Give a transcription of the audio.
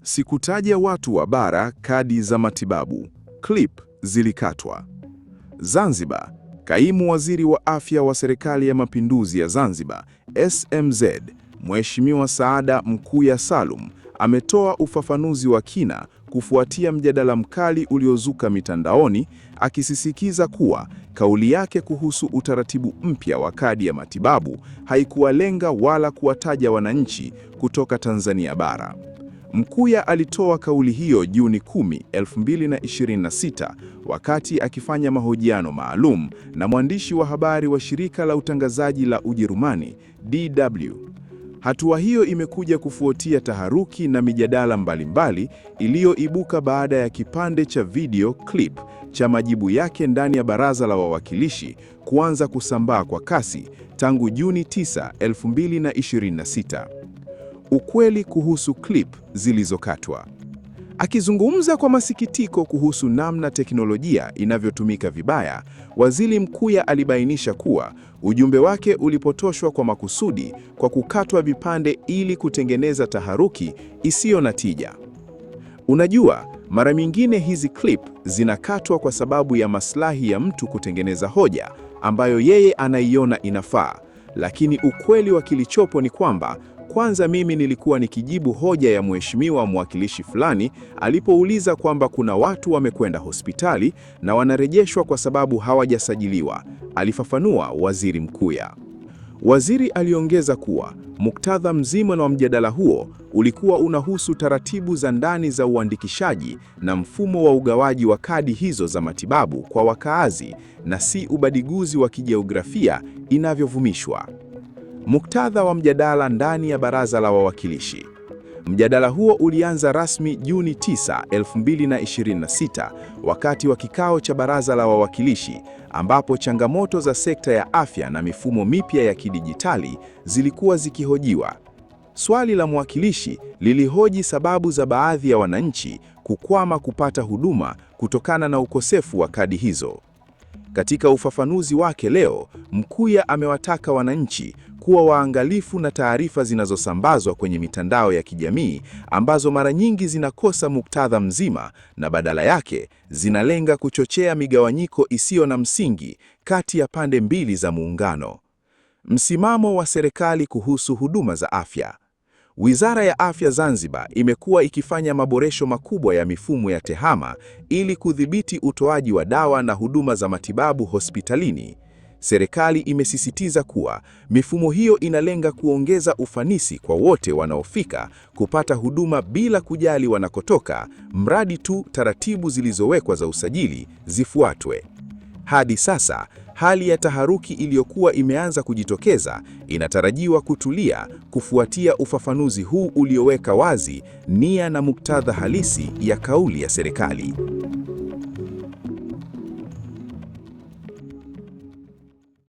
Sikutaja watu wa bara, kadi za matibabu. Clip zilikatwa. Zanzibar, Kaimu Waziri wa Afya wa Serikali ya Mapinduzi ya Zanzibar, SMZ, Mheshimiwa Saada Mkuya Salum, ametoa ufafanuzi wa kina kufuatia mjadala mkali uliozuka mitandaoni, akisisitiza kuwa kauli yake kuhusu utaratibu mpya wa kadi ya matibabu haikuwalenga wala kuwataja wananchi kutoka Tanzania bara. Mkuya alitoa kauli hiyo Juni 10, 2026 wakati akifanya mahojiano maalum na mwandishi wa habari wa shirika la utangazaji la Ujerumani, DW. Hatua hiyo imekuja kufuatia taharuki na mijadala mbalimbali iliyoibuka baada ya kipande cha video clip cha majibu yake ndani ya Baraza la Wawakilishi kuanza kusambaa kwa kasi tangu Juni 9, 2026. Ukweli kuhusu clip zilizokatwa. Akizungumza kwa masikitiko kuhusu namna teknolojia inavyotumika vibaya, Waziri Mkuya alibainisha kuwa ujumbe wake ulipotoshwa kwa makusudi kwa kukatwa vipande ili kutengeneza taharuki isiyo na tija. Unajua, mara nyingine hizi clip zinakatwa kwa sababu ya maslahi ya mtu kutengeneza hoja ambayo yeye anaiona inafaa, lakini ukweli wa kilichopo ni kwamba kwanza mimi nilikuwa nikijibu hoja ya mheshimiwa mwakilishi fulani alipouliza kwamba kuna watu wamekwenda hospitali na wanarejeshwa kwa sababu hawajasajiliwa, alifafanua Waziri Mkuya. Waziri aliongeza kuwa muktadha mzima wa mjadala huo ulikuwa unahusu taratibu za ndani za uandikishaji na mfumo wa ugawaji wa kadi hizo za matibabu kwa wakaazi na si ubadiguzi wa kijiografia inavyovumishwa. Muktadha wa mjadala ndani ya Baraza la Wawakilishi. Mjadala huo ulianza rasmi Juni 9, 2026 wakati wa kikao cha Baraza la Wawakilishi ambapo changamoto za sekta ya afya na mifumo mipya ya kidijitali zilikuwa zikihojiwa. Swali la mwakilishi lilihoji sababu za baadhi ya wananchi kukwama kupata huduma kutokana na ukosefu wa kadi hizo. Katika ufafanuzi wake leo, Mkuya amewataka wananchi kuwa waangalifu na taarifa zinazosambazwa kwenye mitandao ya kijamii ambazo mara nyingi zinakosa muktadha mzima na badala yake zinalenga kuchochea migawanyiko isiyo na msingi kati ya pande mbili za muungano. Msimamo wa serikali kuhusu huduma za afya. Wizara ya Afya Zanzibar imekuwa ikifanya maboresho makubwa ya mifumo ya TEHAMA ili kudhibiti utoaji wa dawa na huduma za matibabu hospitalini. Serikali imesisitiza kuwa mifumo hiyo inalenga kuongeza ufanisi kwa wote wanaofika kupata huduma bila kujali wanakotoka, mradi tu taratibu zilizowekwa za usajili zifuatwe. Hadi sasa, hali ya taharuki iliyokuwa imeanza kujitokeza inatarajiwa kutulia kufuatia ufafanuzi huu ulioweka wazi nia na muktadha halisi ya kauli ya serikali.